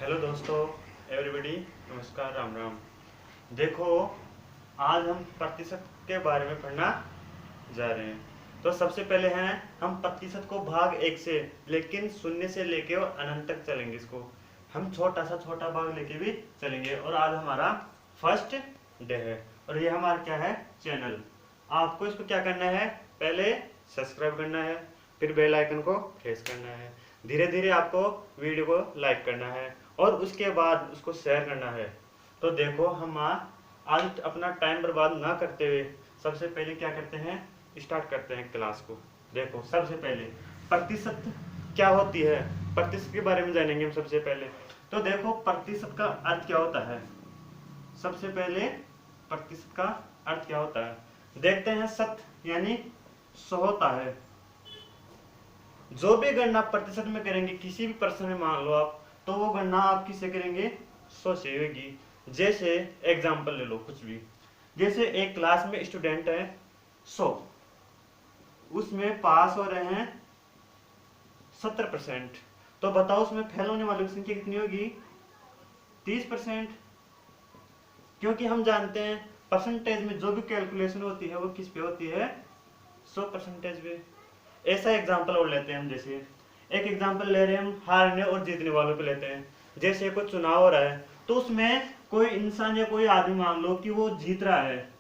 Hello दोस्तों, everybody, नमस्कार, राम राम। देखो, आज हम प्रतिशत के बारे में पढ़ना जा रहे हैं। तो सबसे पहले हैं हम प्रतिशत को भाग एक से, लेकिन शून्य से लेके और अनंत तक चलेंगे। इसको हम छोटा सा छोटा भाग लेके भी चलेंगे। और आज हमारा फर्स्ट डे है और ये हमारा क्या है, चैनल। आपको इसको क्या करना है, पहले सब्सक्राइब करना है, फिर बेल आइकन को प्रेस करना है, धीरे धीरे आपको वीडियो को लाइक करना है और उसके बाद उसको शेयर करना है। तो देखो, हम आज अपना टाइम बर्बाद ना करते हुए सबसे पहले क्या करते हैं, स्टार्ट करते हैं क्लास को। देखो, सबसे पहले प्रतिशत क्या होती है, प्रतिशत के बारे में जानेंगे हम सबसे पहले। तो देखो, प्रतिशत का अर्थ क्या होता है। सबसे पहले प्रतिशत का अर्थ क्या होता है, देखते हैं। शत यानी 100 होता है। जो भी गणना प्रतिशत में करेंगे, किसी भी प्रश्न में मान लो आप, तो वो गणना आप किससे करेंगे, 100 से होगी। जैसे एग्जाम्पल ले लो कुछ भी, जैसे एक क्लास में स्टूडेंट है 100, उसमें पास हो रहे हैं 70%। तो बताओ उसमें फेल होने वालों की संख्या कितनी होगी, 30%। क्योंकि हम जानते हैं परसेंटेज में जो भी कैलकुलेशन होती है वो किस पे होती है, 100% पे। ऐसा एग्जाम्पल और लेते हैं हम। जैसे एक एग्जाम्पल ले रहे हैं हम हारने और जीतने वालों पे लेते हैं। जैसे कोई चुनाव हो रहा है, तो उसमें कोई इंसान या कोई आदमी मान लो कि वो जीत रहा है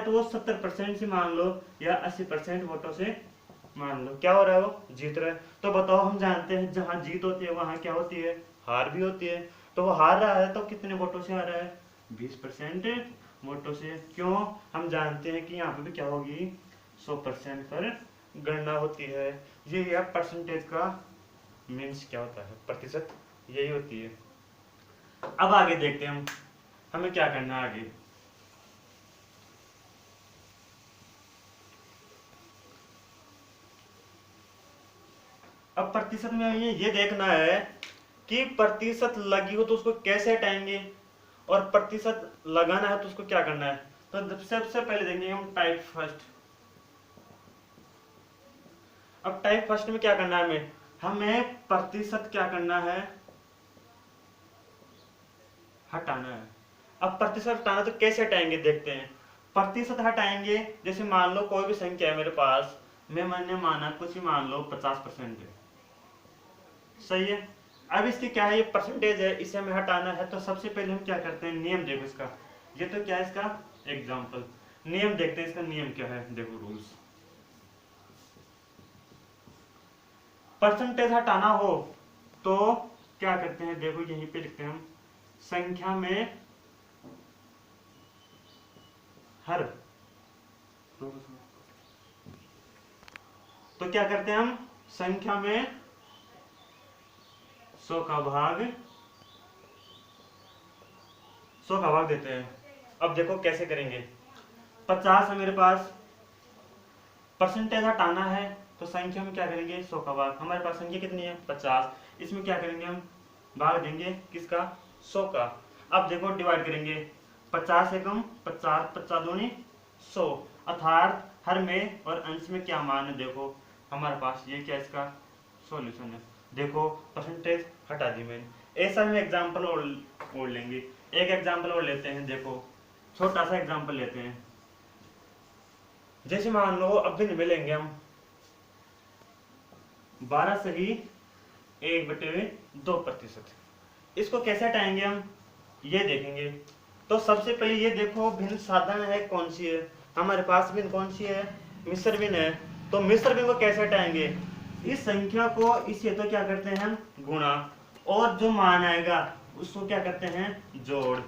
तो वो 70% से मान लो या 80% वोटों से मान लो क्या हो रहा है, वो जीत रहा है। तो बताओ, हम जानते हैं जहां जीत होती है वहां क्या होती है, हार भी होती है। तो वो हार रहा है तो कितने वोटों से हार रहा है, 20% वोटों से। क्यों, हम जानते हैं कि यहाँ पे भी क्या होगी, 100% पर गणना होती है। ये है परसेंटेज का मीन्स क्या होता है, प्रतिशत यही होती है। अब आगे देखते हैं हम, हमें क्या करना है आगे। अब प्रतिशत में हमें ये देखना है कि प्रतिशत लगी हो तो उसको कैसे हटाएंगे, और प्रतिशत लगाना है तो उसको क्या करना है। तो सबसे पहले देखेंगे हम टाइप फर्स्ट। अब टाइप फर्स्ट में क्या करना है, हमें प्रतिशत क्या करना है, हटाना है। अब प्रतिशत हटाना तो कैसे हटाएंगे, देखते हैं। प्रतिशत हटाएंगे, जैसे मान लो कोई भी संख्या है मेरे पास, मैंने माना कुछ ही, मान लो 50% है, सही है। अब इसकी क्या है, ये परसेंटेज है, इसे हमें हटाना है। तो सबसे पहले हम क्या करते हैं, नियम देखो इसका। ये तो क्या है, इसका एग्जाम्पल। नियम देखते हैं, इसका नियम क्या है, देखो रूल्स। परसेंटेज हटाना हो तो क्या करते हैं, देखो यहीं पे लिखते हैं हम, संख्या में हर, तो क्या करते हैं हम, संख्या में 100 का भाग देते हैं। अब देखो कैसे करेंगे। 50 है मेरे पास, परसेंटेज हटाना है तो संख्या में क्या करेंगे, 100 का भाग। हमारे पास संख्या कितनी है, 50। इसमें क्या करेंगे हम, भाग देंगे किसका, 100 का। अब देखो डिवाइड करेंगे, 50 एकम 50, 50 दूनी 100, अर्थात हर में और अंश में क्या मान है, देखो हमारे पास ये क्या इसका सॉल्यूशन है। देखो परसेंटेज हटा दी मैंने। ऐसा हम एग्जाम्पल और लेंगे। एक एग्जाम्पल और लेते हैं, देखो छोटा सा एग्जाम्पल लेते हैं। जैसे मान लो अब भी मिलेंगे हम 12 सही 1/2%। इसको कैसे हटाएंगे हम, ये देखेंगे। तो सबसे पहले ये देखो भिन्न साधन है कौन सी है, हमारे पास भिन्न कौन सी है, मिश्र भिन्न है। तो मिश्र भिन्न को कैसे हटाएंगे, इस संख्या को इससे तो क्या करते हैं हम, गुणा, और जो मान आएगा उसको क्या करते हैं, जोड़।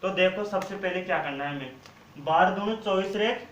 तो देखो सबसे पहले क्या करना है हमें, 12 दूनी 24 रेख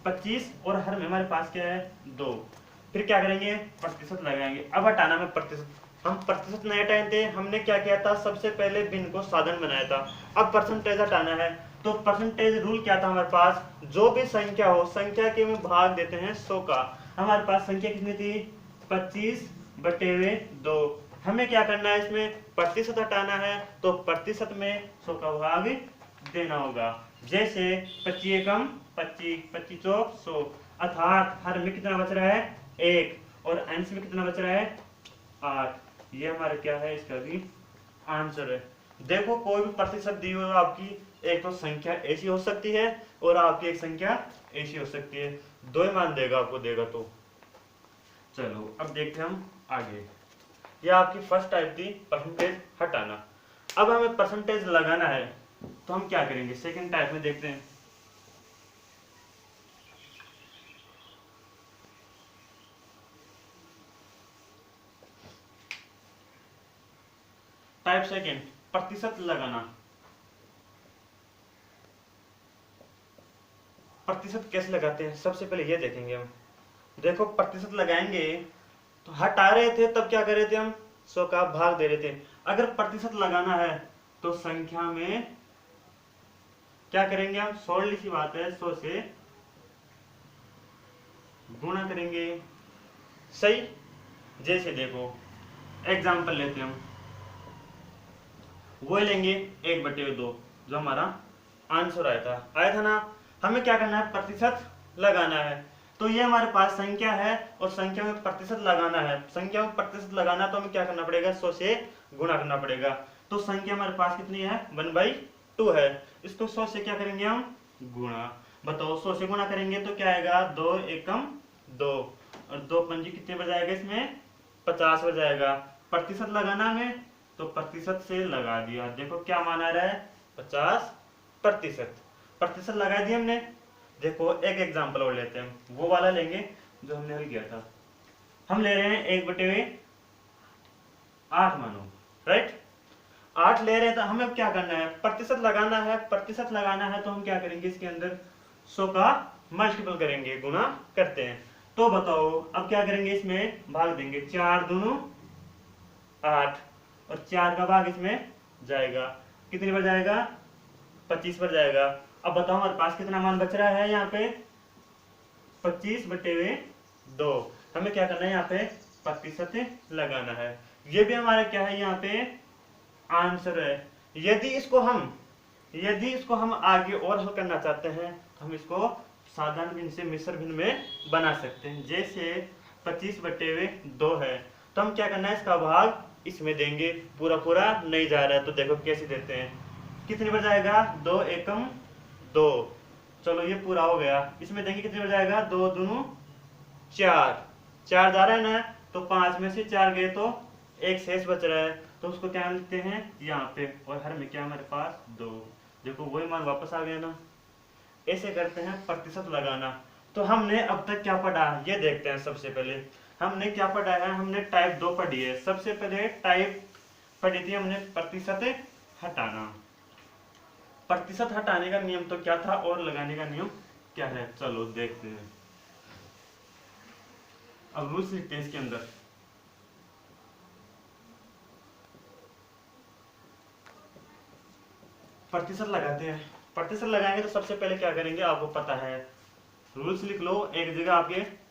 25, और हर में हमारे पास क्या है, 2। फिर क्या करेंगे, प्रतिशत लगाएंगे। अब हटाना में प्रतिशत, हम प्रतिशत नहीं हटाए थे, हमने क्या किया था, सबसे पहले भिन्न को साधन बनाया था। अब परसेंटेज हटाना है, तो परसेंटेज रूल क्या था हमारे पास, जो भी संख्या हो, संख्या के में भाग देते हैं 100 का। हमारे पास संख्या कितनी थी, 25/2। हमें क्या करना है, इसमें प्रतिशत हटाना है, तो प्रतिशत में 100 का भाग देना होगा। जैसे 25 एकम 25, 25 चौक 100, अर्थात हर में कितना बच रहा है, 1, और अंश में कितना बच रहा है, 8। ये हमारा क्या है, इसका भी आंसर है। देखो कोई भी प्रतिशत दी हुई हो आपकी, एक तो संख्या ऐसी हो सकती है और आपकी एक संख्या ऐसी हो सकती है, दो ही मान देगा आपको, देगा तो। चलो अब देखते हैं हम आगे। ये आपकी फर्स्ट टाइप थी परसेंटेज हटाना। अब हमें परसेंटेज लगाना है, तो हम क्या करेंगे, सेकंड टाइप में देखते हैं। टाइप सेकंड, प्रतिशत लगाना। प्रतिशत कैसे लगाते हैं, सबसे पहले ये देखेंगे हम। देखो प्रतिशत लगाएंगे तो हटा रहे थे तब क्या कर रहे थे हम, 100 का भाग दे रहे थे। अगर प्रतिशत लगाना है तो संख्या में क्या करेंगे हम, सोल्ड सी बात है, 100 से गुणा करेंगे। सही। जैसे देखो एग्जाम्पल लेते हैं हम, वो लेंगे 1/2 जो हमारा आंसर आया था ना। हमें क्या करना है, प्रतिशत लगाना है। तो ये हमारे पास संख्या है और संख्या में प्रतिशत लगाना है। संख्या में प्रतिशत लगाना तो हमें क्या करना पड़ेगा, 100 से गुणा करना पड़ेगा। तो संख्या हमारे पास कितनी है, 1/2 है। इसको 100 से क्या करेंगे हम, गुणा। बताओ 100 से गुणा करेंगे तो क्या आएगा, 2 एकम 2 और 2 पंजी कितने बजाएगा, इसमें 50 बजाएगा। प्रतिशत लगाना में तो प्रतिशत से लगा दिया। देखो क्या मान आ रहा है, 50%। प्रतिशत लगा दिया हमने। देखो एक एग्जांपल और लेते हैं, वो वाला लेंगे जो हमने अभी किया था। हम ले रहे हैं 1/8 मानो, राइट। 8 ले रहे हैं तो हमें क्या करना है, प्रतिशत लगाना है। प्रतिशत लगाना है तो हम क्या करेंगे, इसके अंदर 100 का मल्टीपल करेंगे, गुणा करते हैं। तो बताओ अब क्या करेंगे, इसमें भाग देंगे, 4 दूनी 8 और 4 का भाग इसमें जाएगा, कितनी बार जाएगा, 25 बार जाएगा। अब बताओ हमारे पास कितना मान बच रहा है, यहाँ पे 25/2। हमें क्या करना है, यहाँ पे प्रतिशत लगाना है। ये भी हमारा क्या है, यहाँ पे आंसर है। यदि इसको हम आगे और हल करना चाहते हैं तो हम इसको साधारण भिन्न से मिश्र भिन्न में बना सकते हैं। जैसे 25/2 है तो हम क्या करना है, इसका भाग इसमें देंगे, पूरा पूरा नहीं जा रहा है तो देखो कैसे देते हैं, कितनी बार जाएगा, 2 एकम 2। चलो ये पूरा हो गया, इसमें देंगे कितनी बार जाएगा, 2 दूनी 4, 4 जा रहा है ना, तो 5 में से 4 गए तो एक शेष बच रहा है, तो उसको क्या लिखते हैं यहाँ पे, और हर में क्या हमारे पास 2। देखो वही मान वापस आ गया ना। ऐसे करते हैं प्रतिशत लगाना। तो हमने अब तक क्या पढ़ा, ये देखते हैं। सबसे पहले हमने क्या पढ़ा है, हमने टाइप 2 पढ़ी है। सबसे पहले टाइप पढ़ी थी हमने प्रतिशत हटाना। प्रतिशत हटाने का नियम तो क्या था और लगाने का नियम क्या है, चलो देखते हैं। अब रूल्स लिखते हैं इसके अंदर। प्रतिशत लगाते हैं। प्रतिशत लगाएंगे तो सबसे पहले क्या करेंगे, आपको पता है, रूल्स लिख लो एक जगह आपके।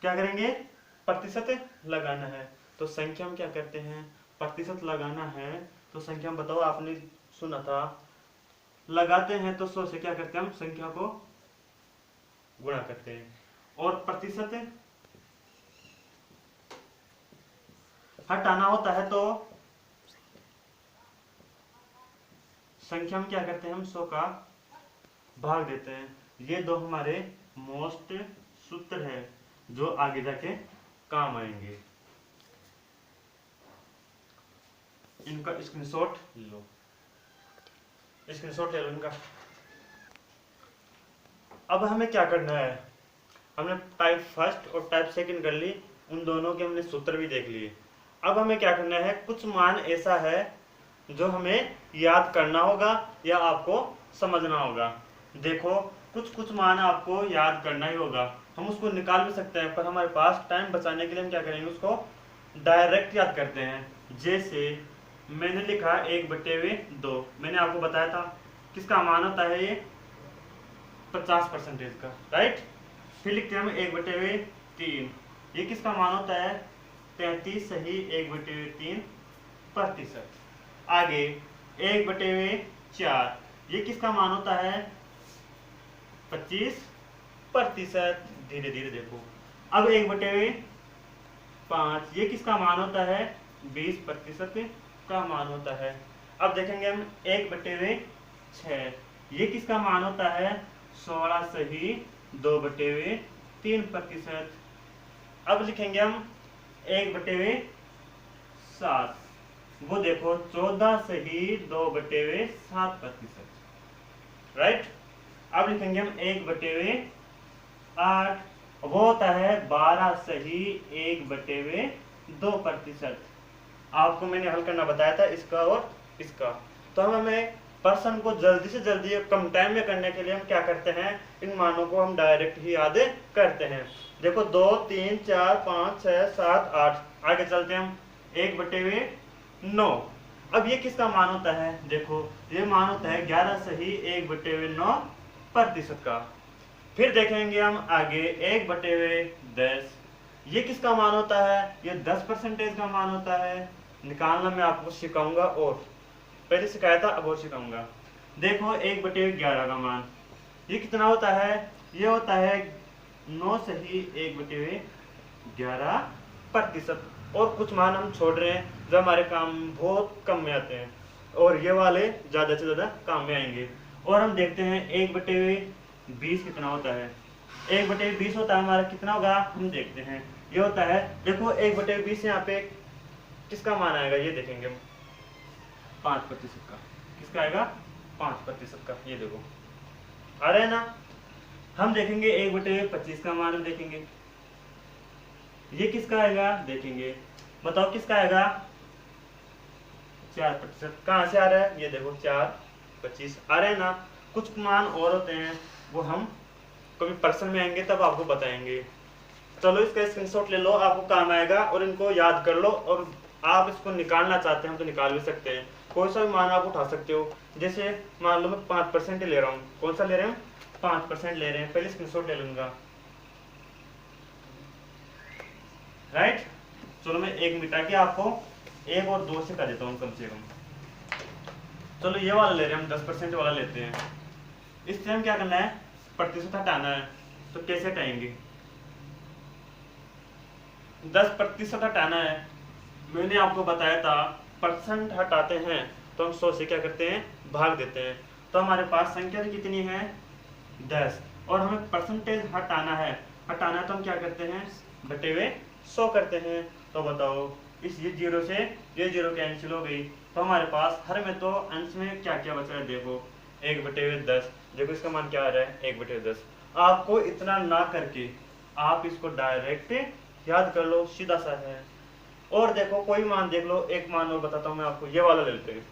क्या करेंगे, प्रतिशत लगाना है तो संख्या में क्या करते हैं, प्रतिशत लगाना है तो संख्या में बताओ, आपने सुना था लगाते हैं तो 100 से क्या करते हैं, हम संख्या को गुणा करते हैं। और प्रतिशत हटाना होता है तो संख्या में क्या करते हैं, हम 100 का भाग देते हैं। ये दो हमारे मोस्ट सूत्र है जो आगे जाके काम आएंगे। इनका स्क्रीनशॉट लो, स्क्रीनशॉट ले लो इनका। अब हमें क्या करना है, हमने टाइप फर्स्ट और टाइप सेकंड कर ली, उन दोनों के हमने सूत्र भी देख लिए। अब हमें क्या करना है, कुछ मान ऐसा है जो हमें याद करना होगा या आपको समझना होगा। देखो कुछ मान आपको याद करना ही होगा, हम उसको निकाल भी सकते हैं, पर हमारे पास टाइम बचाने के लिए हम क्या करेंगे, उसको डायरेक्ट याद करते हैं। जैसे मैंने लिखा 1/2, मैंने आपको बताया था किसका मान होता है, ये 50% का, राइट। फिर लिखते हैं हम 1/3, ये किसका मान होता है, 33 सही 1/3%। आगे 1/4, ये किसका मान होता है, 25%। धीरे धीरे देखो। अब 1/5 ये किसका मान होता है? 20% का मान होता है। अब देखेंगे हम 1/6 ये किसका मान होता है? 16 सही 2/3%। अब लिखेंगे हम 1/7 वो देखो 14 सही 2/7%। राइट। अब लिखेंगे हम 1/8 वो होता है 12 सही 1/2%। आपको मैंने हल करना बताया था इसका और इसका। तो हम हमें पर्सन को जल्दी से जल्दी कम टाइम में करने के लिए हम क्या करते हैं, इन मानों को हम डायरेक्ट ही याद करते हैं। देखो 2 3 4 5 6 7 8 आगे चलते हैं हम 1/9। अब ये किसका मान होता है? देखो ये मान होता है 11 सही 1/9% का। फिर देखेंगे हम आगे 1/10 ये किसका मान होता है? ये 10% का मान होता है। निकालना मैं आपको सिखाऊंगा, और पहले सिखाया था अब और सिखाऊंगा। देखो 1/11 का मान ये कितना होता है? ये होता है 9 सही 1/11%। और कुछ मान हम छोड़ रहे हैं जो हमारे काम बहुत कम में आते हैं, और ये वाले ज्यादा से ज्यादा काम में आएंगे। और हम देखते हैं 1/20 कितना होता है? 1/20 होता है हमारा कितना होगा? हम देखते हैं। ये होता है देखो 1/20 यहाँ पे किसका मान आएगा? ये देखेंगे हम 5% का। किसका आएगा? 5% का। ये देखो आ रहा है ना। हम देखेंगे 1/25 का मान हम देखेंगे, ये किसका आएगा? देखेंगे बताओ किसका आएगा? 4%। कहां से आ रहा है? ये देखो 4/25 आ रहे हैं ना। कुछ मान और होते हैं वो हम कभी पर्सन में आएंगे तब आपको बताएंगे। चलो इसका स्क्रीनशॉट ले लो, आपको काम आएगा, और इनको याद कर लो। और आप इसको निकालना चाहते हैं तो निकाल भी सकते हैं। कोई सा भी मान आप उठा सकते हो। जैसे मान लो मैं 5% ले रहा हूँ। कौन सा ले रहे हैं? 5% ले रहे हैं। पहले स्क्रीनशॉट ले लूंगा। राइट। चलो मैं एक मिटा के आपको 1 और 2 से कर देता हूँ कम से कम। चलो ये वाला ले रहे हैं हम, 10% वाला लेते हैं। इससे हम क्या करना है? प्रतिशत हटाना है। तो कैसे हटाएंगे? 10% हटाना है। मैंने आपको बताया था परसेंट हटाते हैं तो हम 100 से क्या करते हैं? भाग देते हैं। तो हमारे पास संख्या कितनी है? 10। और हमें परसेंटेज हटाना है। हटाना है तो हम क्या करते हैं? बटे हुए 100 करते हैं। तो बताओ इस ये 0 से ये 0 कैंसिल हो गई। तो हमारे पास हर में तो अंश में क्या क्या बच रहा है? देखो 1/10। देखो इसका मान क्या आ रहा है? 1/10। आपको इतना ना करके आप इसको डायरेक्ट याद कर लो, सीधा सा है। और देखो कोई मान देख लो, एक मान और बताता हूं मैं आपको। ये वाला ले लेते हैं,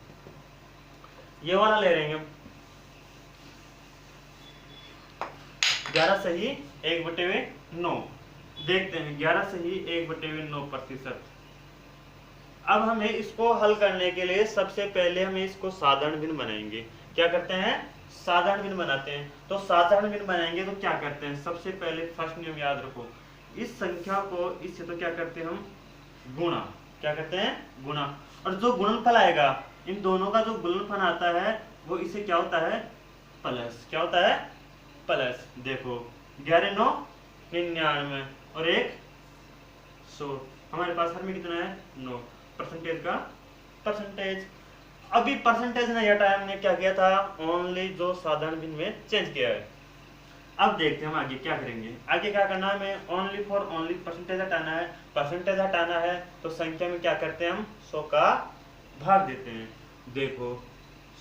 ये वाला ले रहे हैं हम 11 सही 1/9। देखते हैं 11 सही 1/9%। अब हमें इसको हल करने के लिए सबसे पहले हमें इसको साधारण भिन्न बनाएंगे। क्या करते हैं? साधारण भिन्न बनाते हैं। तो साधारण भिन्न बनाएंगे तो क्या करते हैं? सबसे पहले फर्स्ट नियम याद रखो, इस संख्या को इससे तो क्या करते हैं हम? गुणा। क्या करते हैं? गुणा। और जो गुणनफल आएगा, इन दोनों का जो गुणनफल आता है वो इससे क्या होता है? प्लस। क्या होता है? प्लस। देखो 11 9 99 और 1 100। हमारे पास हर में कितना है? 9। परसेंटेज का परसेंटेज। अभी परसेंटेज नहीं हटाया, हमने क्या किया था? ओनली जो साधारण भिन्न में चेंज किया है। अब देखते हैं हम आगे क्या करेंगे। आगे क्या करना है? हमें ओनली फॉर ओनली परसेंटेज हटाना है। परसेंटेज हटाना है तो संख्या में क्या करते हैं हम? 100 का भाग देते हैं। देखो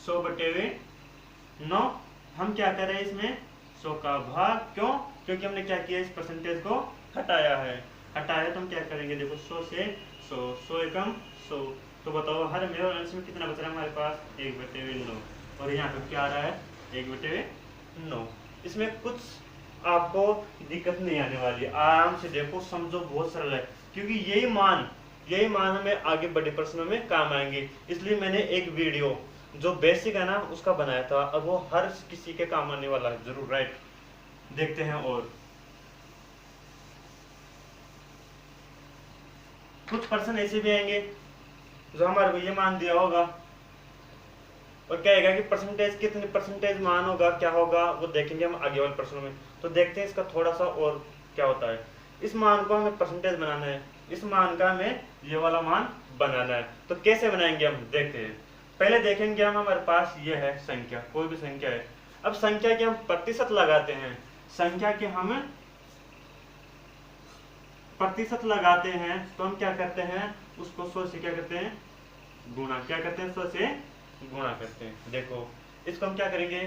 100/9 हम क्या कर रहे हैं इसमें? 100 का भाग। क्यों? क्योंकि हमने क्या किया? इस परसेंटेज को हटाया है। हटाया तो हम क्या करेंगे? देखो 100 से 100 100 एकम 100। तो बताओ हर में और अंश में कितना बच रहा है हमारे पास? 1/9। और यहाँ पे क्या आ रहा है? 1/9। इसमें कुछ आपको दिक्कत नहीं आने वाली, आराम से देखो, समझो, बहुत सरल है। क्योंकि यही मान हमें आगे बड़े प्रश्नों में काम आएंगे। इसलिए मैंने एक वीडियो जो बेसिक है ना उसका बनाया था। अब वो हर किसी के काम आने वाला है जरूर। राइट। देखते हैं और कुछ पर्सन ऐसे भी आएंगे जो हमारे को ये मान दिया होगा और कहेगा कि परसेंटेज कितने परसेंटेज मान होगा, क्या होगा, वो देखेंगे हम आगे वाले प्रश्नों में। तो देखते हैं इसका थोड़ा सा और क्या होता है। इस मान को हमें परसेंटेज बनाना है, इस मान का हमें ये वाला मान बनाना है। तो कैसे बनाएंगे हम देखते हैं। पहले देखेंगे हम, हमारे पास ये है संख्या, कोई भी संख्या है। अब संख्या के हम प्रतिशत लगाते हैं, संख्या के हम प्रतिशत लगाते हैं तो हम क्या करते हैं, उसको 100 से क्या करते हैं, गुणा। क्या करते हैं, 100 से गुणा करते हैं। देखो इसको हम क्या करेंगे,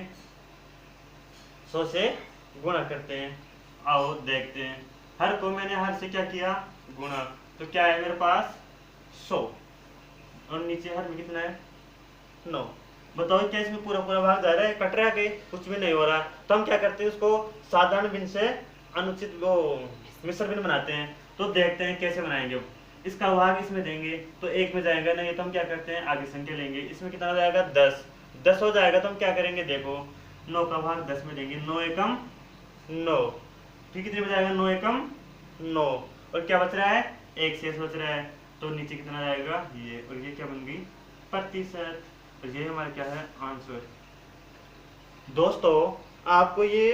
100 से गुणा करते हैं। आओ देखते हैं, हर को मैंने हर से क्या किया, गुणा। तो क्या है मेरे पास 100 और नीचे हर में कितना है 9। बताओ क्या इसमें पूरा पूरा भाग जा रहा है, कट रहा है, कुछ भी नहीं हो रहा। तो हम क्या करते हैं, उसको साधारण भिन्न से अनुचित वो मिश्र भिन्न बनाते हैं। तो देखते हैं कैसे बनाएंगे। इसका भाग इसमें देंगे तो 1 में जाएगा नहीं, तो हम क्या करते हैं आगे संख्या लेंगे। इसमें कितना हो जाएगा 10 हो जाएगा। तो हम क्या करेंगे, देखो 9 का भाग 10 में देंगे, 9 एकम 9। फिर कितने में जाएगा, 9 एकम 9। और क्या बच रहा है, 1 शेष बच रहा है। तो नीचे कितना जाएगा ये, और ये क्या बन गई प्रतिशत। तो ये हमारा क्या है आंसर। दोस्तों आपको ये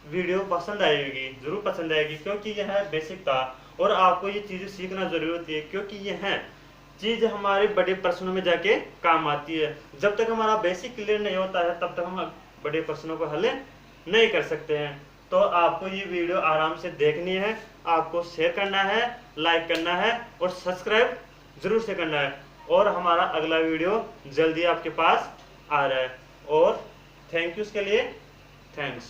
वीडियो पसंद आएगी, जरूर पसंद आएगी, क्योंकि यह बेसिक था और आपको ये चीजें सीखना जरूरी होती है, क्योंकि यह चीज हमारे बड़े प्रश्नों में जाके काम आती है। जब तक हमारा बेसिक क्लियर नहीं होता है तब तक हम बड़े प्रश्नों को हल नहीं कर सकते हैं। तो आपको ये वीडियो आराम से देखनी है, आपको शेयर करना है, लाइक करना है और सब्सक्राइब जरूर से करना है। और हमारा अगला वीडियो जल्दी आपके पास आ रहा है। और थैंक यू, उसके लिए थैंक्स।